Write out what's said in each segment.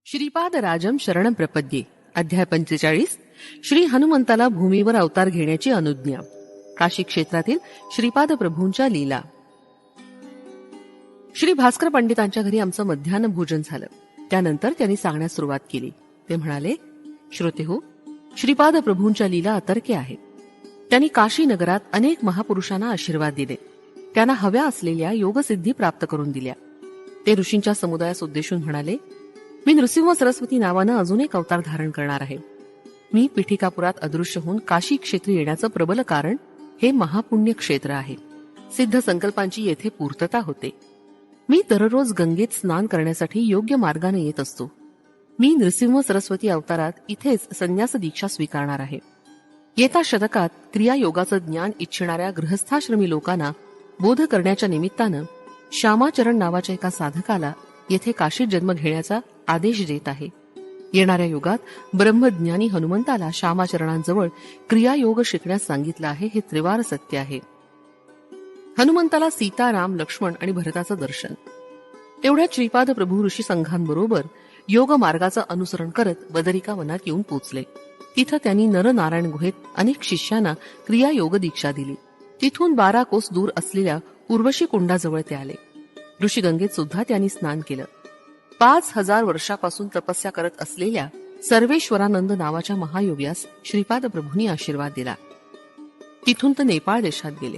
श्रीपाद राजम शरणम प्रपद्ये अध्याय 45 श्री हनुमंताला भूमीवर अवतार घेण्याची अनुज्ञा. काशी क्षेत्रातील श्रीपाद प्रभूंच्या लीला. श्री भास्कर पंडितांच्या घरी आमचं मध्यान्ह भोजन झालं. त्यानंतर त्यांनी सांगण्यास सुरुवात केली. ते म्हणाले, श्रोतेहो, श्रीपाद प्रभूंच्या लीला अतर्क्य आहेत. त्यांनी काशी नगरात अनेक महापुरुषांना आशीर्वाद दिले. त्यांना हव्या असलेल्या योगसिद्धी प्राप्त करून दिल्या. ते ऋषींच्या समुदायास उद्देशून म्हणाले, मी नृसिंह सरस्वती नावानं अजून एक अवतार धारण करणार आहे. मी पिठिकापुरात अदृश्य होऊन काशी क्षेत्री येण्याचं प्रबल कारण हे महापुण्य क्षेत्र आहे. सिद्ध संकल्पांची येथे पूर्तता होते. मी दररोज गंगेत स्नान करण्यासाठी योग्य मार्गाने येत असतो. मी नृसिंह सरस्वती अवतारात इथेच संन्यास दीक्षा स्वीकारणार आहे. येत्या शतकात क्रियायोगाचं ज्ञान इच्छिणाऱ्या गृहस्थाश्रमी लोकांना बोध करण्याच्या निमित्तानं श्यामाचरण नावाच्या एका साधकाला येथे काशीत जन्म घेण्याचा आदेश देत आहे. येणाऱ्या युगात ब्रह्मज्ञानी हनुमंताला श्यामाचरणांजवळ क्रियायोग शिकण्यास सांगितलं आहे. हे त्रिवार सत्य आहे. हनुमंताला सीता, राम, लक्ष्मण आणि भरताचं दर्शन. तेवढ्या श्रीपाद प्रभू ऋषी संघांबरोबर योग मार्गाचं अनुसरण करत बदरिका वनात येऊन पोचले. तिथं त्यांनी नरनारायण गुहेत अनेक शिष्यांना क्रियायोग दीक्षा दिली. तिथून 12 कोस दूर असलेल्या उर्वशी कुंडाजवळ ते आले. ऋषीगंगेत सुद्धा त्यांनी स्नान केलं. 5000 वर्षापासून तपस्या करत असलेल्या सर्वेश्वरानंद नावाच्या महायोग्यास श्रीपाद प्रभूंनी आशीर्वाद दिला. तिथून ते नेपाळ देशात गेले.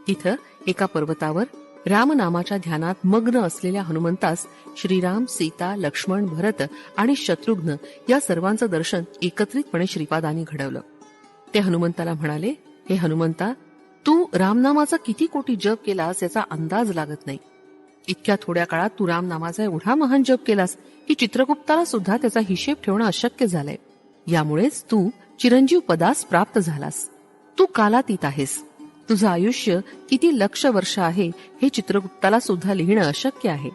तिथं एका पर्वतावर रामनामाच्या ध्यानात मग्न असलेल्या हनुमंतास श्रीराम, सीता, लक्ष्मण, भरत आणि शत्रुघ्न या सर्वांचं दर्शन एकत्रितपणे श्रीपादांनी घडवलं. ते हनुमंताला म्हणाले, हे हनुमंता, तू रामनामाचा किती कोटी जप केलास याचा अंदाज लागत नाही. इतक्या थोड्या काळात तू रामनामाचा एवढा महान जप केलास की चित्रगुप्ताला सुद्धा त्याचा हिशेब ठेवणं अशक्य झालंय. यामुळेच तू चिरंजीव पदास प्राप्त झालास. तू कालातीत आहेस. तुझं आयुष्य किती लक्ष वर्ष आहे हे चित्रगुप्ताला सुद्धा लिहिणं अशक्य आहे.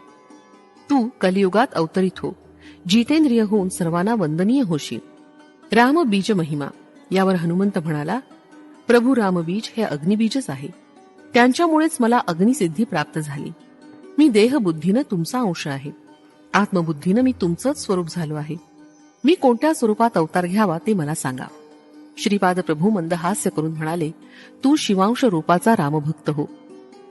तू कलियुगात अवतरित हो. जितेंद्रिय होऊन सर्वांना वंदनीय होशील. रामबीज महिमा. यावर हनुमंत म्हणाला, प्रभू रामबीज हे अग्निबीजच आहे. त्यांच्यामुळेच मला अग्निसिद्धी प्राप्त झाली. मी देहबुद्धीनं तुमचा अंश आहे. आत्मबुद्धीनं मी तुमचंच स्वरूप झालो आहे. मी कोणत्या स्वरूपात अवतार घ्यावा ते मला सांगा. श्रीपाद प्रभू मंद हास्य करून म्हणाले, तू शिवांश रूपाचा रामभक्त हो.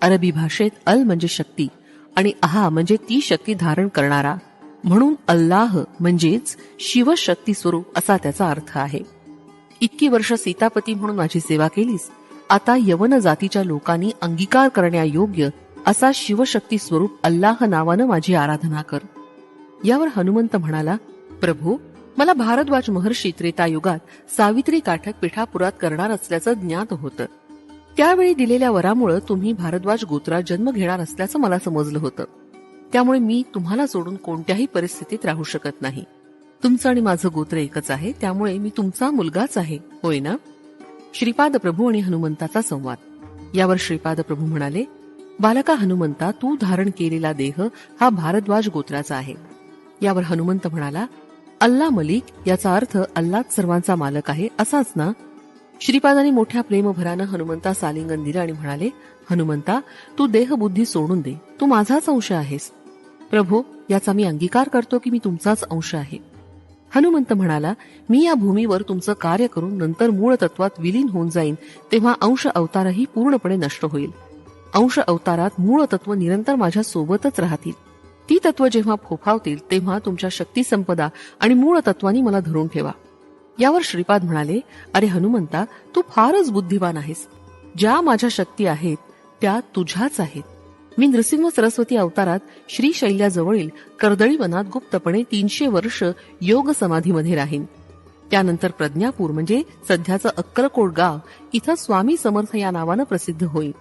अरबी भाषेत अल म्हणजे शक्ती आणि अहा म्हणजे ती शक्ती धारण करणारा, म्हणून अल्लाह म्हणजेच शिवशक्ती स्वरूप असा त्याचा अर्थ आहे. इतकी वर्ष सीतापती म्हणून माझी सेवा केलीस. आता यवन जातीच्या लोकांनी अंगीकार करण्यायोग्य असा शिवशक्ती स्वरूप अल्लाह नावानं माझी आराधना कर. यावर हनुमंत म्हणाला, प्रभू, मला भारद्वाज महर्षी त्रेतायुगात सावित्री काठक पिठापुरात करणार असल्याचं ज्ञात होतं. त्यावेळी दिलेल्या वरामुळे तुम्ही भारद्वाज गोत्रात जन्म घेणार असल्याचं मला समजलं होतं. त्यामुळे मी तुम्हाला सोडून कोणत्याही परिस्थितीत राहू शकत नाही. तुमचं आणि माझं गोत्र एकच आहे, त्यामुळे मी तुमचा मुलगाच आहे, होय ना? श्रीपाद प्रभू आणि हनुमंताचा संवाद. यावर श्रीपाद प्रभू म्हणाले, बालका हनुमंता, तू धारण केलेला देह हा भारद्वाज गोत्राचा आहे. यावर हनुमंत म्हणाला, अल्ला मलिक याचा अर्थ अल्लाच सर्वांचा मालक आहे असाच ना? श्रीपादांनी मोठ्या प्रेमभरानं हनुमंतास आलिंगन दिलं आणि म्हणाले, हनुमंता, तू देहबुद्धी सोडून दे. तू माझाच अंश आहेस. प्रभू, याचा मी अंगीकार करतो की मी तुमचाच अंश आहे. हनुमंत म्हणाला, मी या भूमीवर तुमचं कार्य करून नंतर मूळ तत्वात विलीन होऊन जाईन, तेव्हा अंश अवतारही पूर्णपणे नष्ट होईल. अंश अवतारात मूळ तत्व निरंतर माझ्या सोबतच राहतील. ती तत्व जेव्हा फोफावतील तेव्हा तुमच्या शक्ती संपदा आणि मूळ तत्वानी मला धरून ठेवा. यावर श्रीपाद म्हणाले, अरे हनुमंता, तू फारच बुद्धिवान आहेस. ज्या माझ्या शक्ती आहेत त्या तुझ्याच आहेत. मी नृसिंह सरस्वती अवतारात श्रीशैल्याजवळील कर्दळी वनात गुप्तपणे 300 वर्ष योग समाधीमध्ये राहीन. त्यानंतर प्रज्ञापूर म्हणजे सध्याचं अक्कलकोट गाव इथं स्वामी समर्थ या नावानं प्रसिद्ध होईल.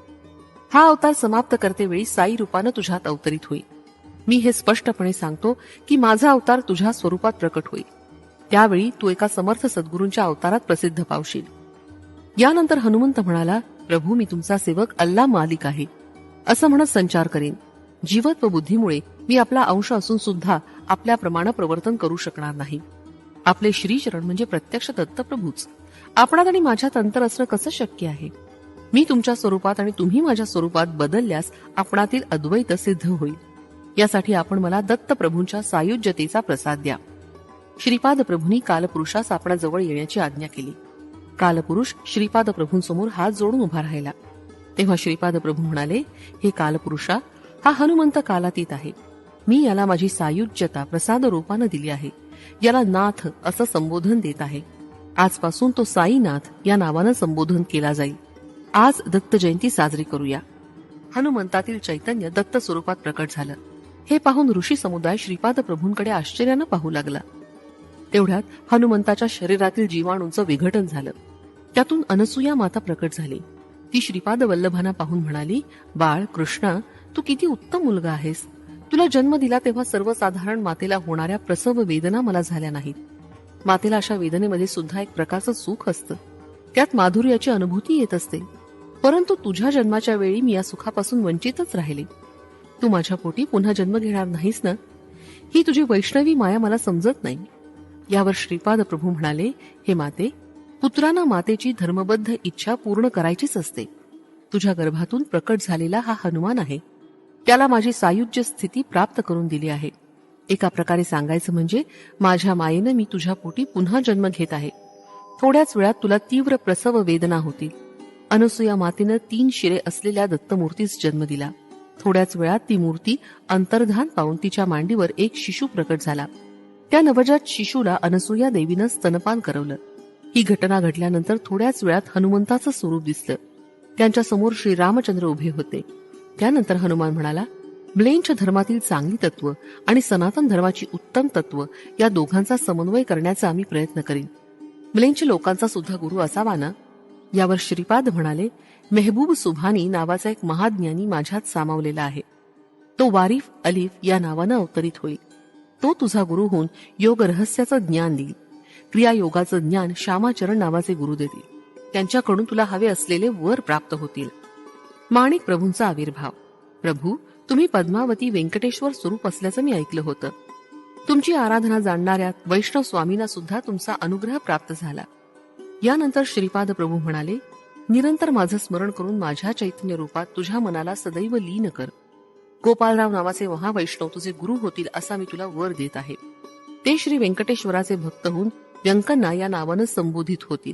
हा अवतार समाप्त करतेवेळी साई रूपानं तुझ्यात अवतरित होईल. मी हे स्पष्टपणे सांगतो की माझा अवतार तुझ्या स्वरूपात प्रकट होईल. त्यावेळी तू एका समर्थ सद्गुरूंच्या अवतारात प्रसिद्ध पावशील. यानंतर हनुमंत म्हणाला, प्रभू, मी तुमचा सेवक अल्ला मालिक आहे असं म्हणत संचार करीन. जीवत्व बुद्धीमुळे मी आपला अंश असून सुद्धा आपल्याप्रमाणे प्रवर्तन करू शकणार नाही. आपले श्रीचरण म्हणजे प्रत्यक्ष दत्तप्रभूच. आपणात आणि माझ्यात अंतर असणं कसं शक्य आहे? मी तुमच्या स्वरूपात आणि तुम्ही माझ्या स्वरूपात बदलल्यास आपणातील अद्वैत सिद्ध होईल. यासाठी आपण मला दत्तप्रभूंच्या सायुज्यतेचा प्रसाद द्या. श्रीपाद प्रभूंनी कालपुरुषास आपणाजवळ येण्याची आज्ञा केली. कालपुरुष श्रीपाद प्रभूंसमोर हात जोडून उभा राहिला. तेव्हा श्रीपाद प्रभू म्हणाले, हे कालपुरुषा, हा हनुमंत कालातीत आहे. मी याला माझी सायुज्यता प्रसाद रूपानं दिली आहे. याला नाथ असं संबोधन देत आहे. आजपासून तो साईनाथ या नावानं संबोधन केला जाईल. आज दत्त जयंती साजरी करूया. हनुमंतातील चैतन्य दत्त स्वरूपात प्रकट झालं. हे पाहून ऋषी समुदाय श्रीपाद प्रभूंकडे आश्चर्यानं पाहू लागला. तेवढ्यात हनुमंताच्या शरीरातील जीवाणूंचं विघटन झालं. त्यातून अनसूया माता प्रकट झाली. ती श्रीपाद वल्लभांना पाहून म्हणाली, बाळ कृष्णा, तू किती उत्तम मुलगा आहेस. तुला जन्म दिला तेव्हा सर्वसाधारण मातेला होणाऱ्या प्रसव वेदना मला झाल्या नाहीत. मातेला अशा वेदनेमध्ये सुद्धा एक प्रकारचं सुख असतं. त्यात माधुर्याची अनुभूती येत असते. परंतु तुझ्या जन्माच्या वेळी मी या सुखापासून वंचितच राहिले. तू माझ्या पोटी पुन्हा जन्म घेणार नाहीस ना? ही तुझी वैष्णवी माया मला समजत नाही. यावर श्रीपाद प्रभू म्हणाले, हे माते, पुत्रांना मातेची धर्मबद्ध इच्छा पूर्ण करायचीच असते. तुझ्या गर्भातून प्रकट झालेला हा हनुमान आहे. त्याला माझी सायुज्य स्थिती प्राप्त करून दिली आहे. एका प्रकारे सांगायचं म्हणजे माझ्या मायेनं मी तुझ्या पोटी पुन्हा जन्म घेत आहे. थोड्याच वेळात तुला तीव्र प्रसव वेदना होतील. अनसूया मातेनं 3 शिरे असलेल्या दत्तमूर्तीस जन्म दिला. थोड्याच वेळात ती मूर्ती अंतर्धान पावून तिच्या मांडीवर एक शिशु प्रकट झाला. त्या नवजात शिशूला अनसूया देवीनं स्तनपान करवलं. ही घटना घडल्यानंतर थोड्याच वेळात हनुमंताचं स्वरूप दिसलं. त्यांच्या समोर श्रीरामचंद्र उभे होते. त्यानंतर हनुमान म्हणाला, म्लेंछ धर्मातील चांगली तत्व आणि सनातन धर्माची उत्तम तत्व या दोघांचा समन्वय करण्याचा आम्ही प्रयत्न करीन. म्लेंछ लोकांचा सुद्धा गुरु असावा ना? यावर श्रीपाद म्हणाले, मेहबूब सुभानी नावाचा एक महाज्ञानी माझ्यात सामावलेला आहे. तो वारिफ अलिफ या नावानं अवतरित होईल. तो तुझा गुरु होऊन योग रहस्याचं ज्ञान देईल. क्रियायोगाचं ज्ञान श्यामाचरण नावाचे गुरु देतील. त्यांच्याकडून तुला हवे असलेले वर प्राप्त होतील. माणिक प्रभूंचा आविर्भाव. प्रभू, तुम्ही पद्मावती व्यंकटेश्वर स्वरूप असल्याचं मी ऐकलं होतं. तुमची आराधना जाणणाऱ्या वैष्णव स्वामींना सुद्धा तुमचा अनुग्रह प्राप्त झाला. यानंतर श्रीपाद प्रभू म्हणाले, निरंतर माझं स्मरण करून माझ्या चैतन्य रूपात तुझ्या मनाला सदैव लीन कर. गोपालराव नावाचे महावैष्णव तुझे गुरु होतील असा मी तुला वर देत आहे. ते श्री व्यंकटेश्वराचे भक्त होऊन व्यंकन्ना या नावानं संबोधित होतील.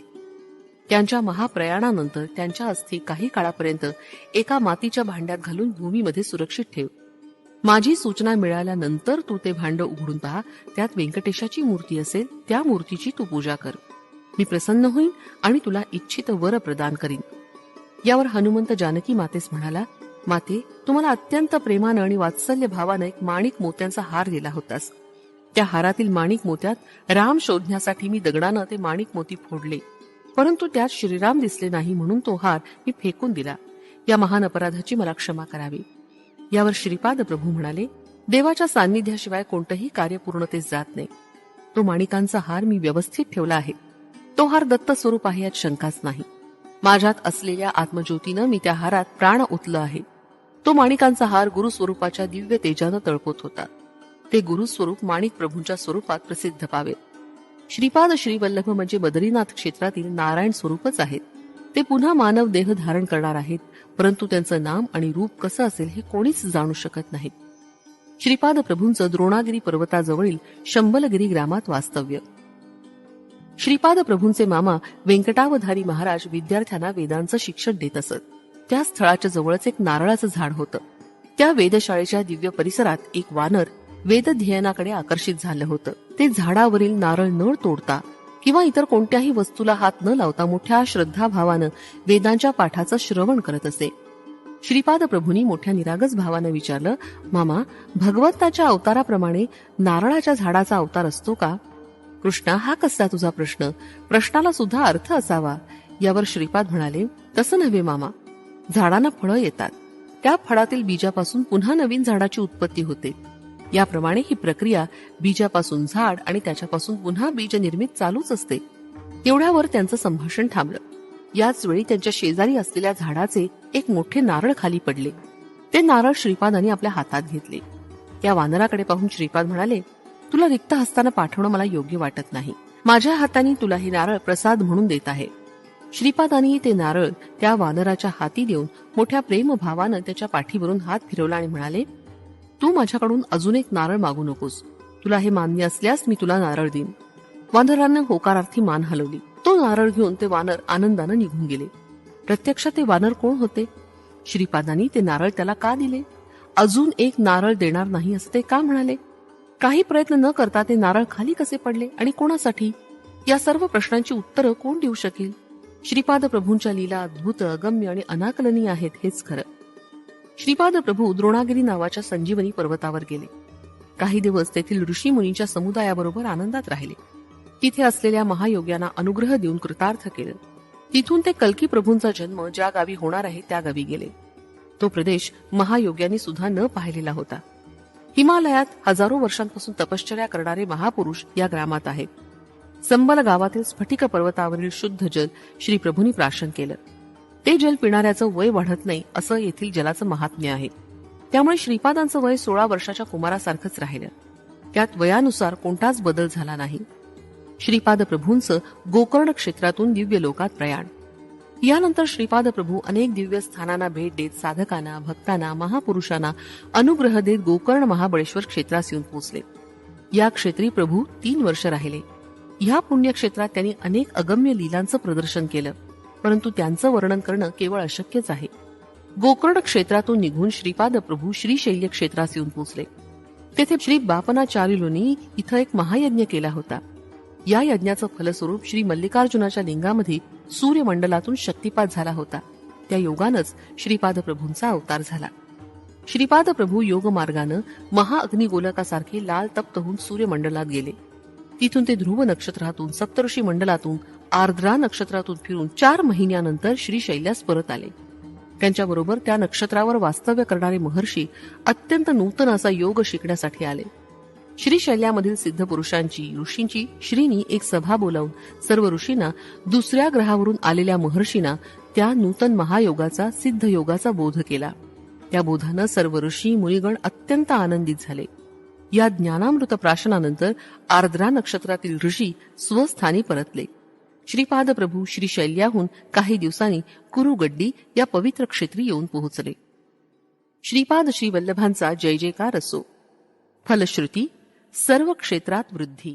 त्यांच्या महाप्रयाणानंतर त्यांच्या अस्थी काही काळापर्यंत एका मातीच्या भांड्यात घालून भूमीमध्ये सुरक्षित ठेव. माझी सूचना मिळाल्यानंतर तू ते भांड उघडून पहा. त्यात व्यंकटेशाची मूर्ती असेल. त्या मूर्तीची तू पूजा कर. मी प्रसन्न होईन आणि तुला इच्छित वर प्रदान करीन. यावर हनुमंत जानकी मातेस म्हणाला, माते, तुम्हाला अत्यंत प्रेमानं आणि वात्सल्य भावानं एक माणिक मोत्यांचा हार दिला होतास. त्या हारातील माणिक मोत्यात राम शोधण्यासाठी मी दगडानं ते माणिक मोती फोडले. परंतु त्यात श्रीराम दिसले नाही म्हणून तो हार मी फेकून दिला. या महान अपराधाची मला क्षमा करावी. यावर श्रीपाद प्रभू म्हणाले, देवाच्या सान्निध्याशिवाय कोणतंही कार्य पूर्णतेस जात नाही. तो माणिकांचा हार मी व्यवस्थित ठेवला आहे. तो हार दत्त स्वरूप आहे यात शंकाच नाही. माझ्यात असलेल्या आत्मज्योतीनं मी त्या हारात प्राण ओतलं आहे. तो माणिकांचा हार गुरुस्वरूपाच्या दिव्य तेजानं तळपत होता. ते गुरुस्वरूप माणिक प्रभूंच्या स्वरूपात प्रसिद्ध पावेत. श्रीपाद श्रीवल्लभ म्हणजे बद्रीनाथ क्षेत्रातील नारायण स्वरूपच आहेत. ते पुन्हा मानव देह धारण करणार आहेत. परंतु त्यांचं नाम आणि रूप कसं असेल हे कोणीच जाणू शकत नाहीत. श्रीपाद प्रभूंचं द्रोणागिरी पर्वताजवळील शंबलगिरी ग्रामात वास्तव्य. श्रीपाद प्रभूंचे मामा व्यंकटावधारी महाराज विद्यार्थ्यांना वेदांचं शिक्षण देत असत. त्या स्थळाच्या जवळच एक नारळाचं झाड होतं. त्या वेधशाळेच्या दिव्य परिसरात एक वानर वेदध्ययनाकडे आकर्षित झालं होतं. ते झाडावरील नारळ न तोडता किंवा इतर कोणत्याही वस्तूला हात न लावता मोठ्या श्रद्धाभावानं वेदांच्या पाठाचं श्रवण करत असे. श्रीपाद प्रभूंनी मोठ्या निरागस भावानं विचारलं, मामा, भगवंताच्या अवताराप्रमाणे नारळाच्या झाडाचा अवतार असतो का? कृष्णा, हा कसला तुझा प्रश्न? प्रश्नाला सुद्धा अर्थ असावा. यावर श्रीपाद म्हणाले, तसं नव्हे मामा. झाडांना फळं येतात. त्या फळातील बीजापासून पुन्हा नवीन झाडाची उत्पत्ती होते. याप्रमाणे ही प्रक्रिया बीजापासून झाड आणि त्याच्यापासून पुन्हा बीज निर्मित चालूच असते. एवढ्यावर त्यांचं संभाषण थांबलं. याच वेळी त्यांच्या शेजारी असलेल्या झाडाचे एक मोठे नारळ खाली पडले. ते नारळ श्रीपादांनी आपल्या हातात घेतले. त्या वानराकडे पाहून श्रीपाद म्हणाले, तुला रिक्त हस्तानं पाठवणं मला योग्य वाटत नाही. माझ्या हाताने तुला हे नारळ प्रसाद म्हणून देत आहे. श्रीपादांनी ते नारळ त्या वानराच्या हाती देऊन मोठ्या प्रेमभावानं त्याच्या पाठीवरून हात फिरवला आणि म्हणाले, तू माझ्याकडून अजून एक नारळ मागू नकोस. तुला हे मान्य असल्यास मी तुला नारळ देईन. वानरानं होकारार्थी मान हलवली. तो नारळ घेऊन ते वानर आनंदानं निघून गेले. प्रत्यक्षात ते वानर कोण होते? श्रीपादांनी ते नारळ त्याला का दिले? अजून एक नारळ देणार नाही असं ते का म्हणाले? काही प्रयत्न न करता ते नारळ खाली कसे पडले आणि कोणासाठी? या सर्व प्रश्नांची उत्तरं कोण देऊ शकेल? श्रीपाद प्रभूंच्या लीला अद्भुत, अगम्य आणि अनाकलनीय आहेत हेच खरं. श्रीपाद प्रभू द्रोणागिरी नावाच्या संजीवनी पर्वतावर गेले. काही दिवस तेथील ऋषी मुनींच्या समुदायाबरोबर आनंदात राहिले. तिथे असलेल्या महायोग्यांना अनुग्रह देऊन कृतार्थ केलं. तिथून ते कल्की प्रभूंचा जन्म ज्या गावी होणार आहे त्या गावी गेले. तो प्रदेश महायोग्यांनी सुद्धा न पाहिलेला होता. हिमालयात हजारो वर्षांपासून तपश्चर्या करणारे महापुरुष या ग्रामात आहेत. संबल गावातील स्फटिक पर्वतावरील शुद्ध जल श्री प्रभूंनी प्राशन केलं. ते जल पिणाऱ्याचं वय वाढत नाही असं येथील जलाचं महात्म्य आहे. त्यामुळे श्रीपादांचं वय 16 वर्षाच्या कुमारासारखंच राहिलं. त्यात वयानुसार कोणताच बदल झाला नाही. श्रीपाद प्रभूंचं गोकर्ण क्षेत्रातून दिव्य लोकात प्रयाण. यानंतर श्रीपाद प्रभू अनेक दिव्य स्थानांना भेट देत साधकांना, भक्तांना, महापुरुषांना अनुग्रह देत गोकर्ण महाबळेश्वर क्षेत्रास येऊन पोहोचले. या क्षेत्री प्रभू 3 वर्ष राहिले. ह्या पुण्यक्षेत्रात त्यांनी अनेक अगम्य लीलांचं प्रदर्शन केलं, परंतु त्यांचं वर्णन करणं केवळ अशक्यच आहे. गोकर्ण क्षेत्रातून निघून श्रीपाद प्रभू श्रीशैल्य क्षेत्रास येऊन पोहोचले. तेथे श्री बापनाचार्युलोनी इथं एक महायज्ञ केला होता. या यज्ञाचं फलस्वरूप श्री मल्लिकार्जुनाच्या लिंगामध्ये सूर्यमंडलातून शक्तिपात झाला होता. त्या योगानंच श्रीपाद प्रभूंचा अवतार झाला. श्रीपाद प्रभू योगमार्गानं महाअग्निगोलकासारखे लाल तप्त होऊन सूर्यमंडलात गेले. तिथून ते ध्रुव नक्षत्रातून, सप्तऋषी मंडलातून, आर्द्रा नक्षत्रातून फिरून 4 महिन्यानंतर श्रीशैल्यास परत आले. त्यांच्याबरोबर त्या नक्षत्रावर वास्तव्य करणारे महर्षी अत्यंत नूतन असा योग शिकण्यासाठी आले. श्रीशैल्यामधील सिद्ध पुरुषांची, ऋषींची श्रीनी एक सभा बोलावून सर्व ऋषींना, दुसऱ्या ग्रहावरून आलेल्या महर्षींना त्या नूतन महायोगाचा, सिद्ध योगाचा बोध केला. त्या बोधानं सर्व ऋषी मुनिगण अत्यंत आनंदित झाले. या ज्ञानामृत प्राशनानंतर आर्द्रा नक्षत्रातील ऋषी स्वस्थानी परतले. श्रीपाद प्रभू श्रीशैल्याहून काही दिवसांनी कुरुगड्डी या पवित्र क्षेत्री येऊन पोहोचले. श्रीपाद श्री वल्लभांचा जय जयकार असो. फलश्रुती सर्व क्षेत्रात वृद्धी.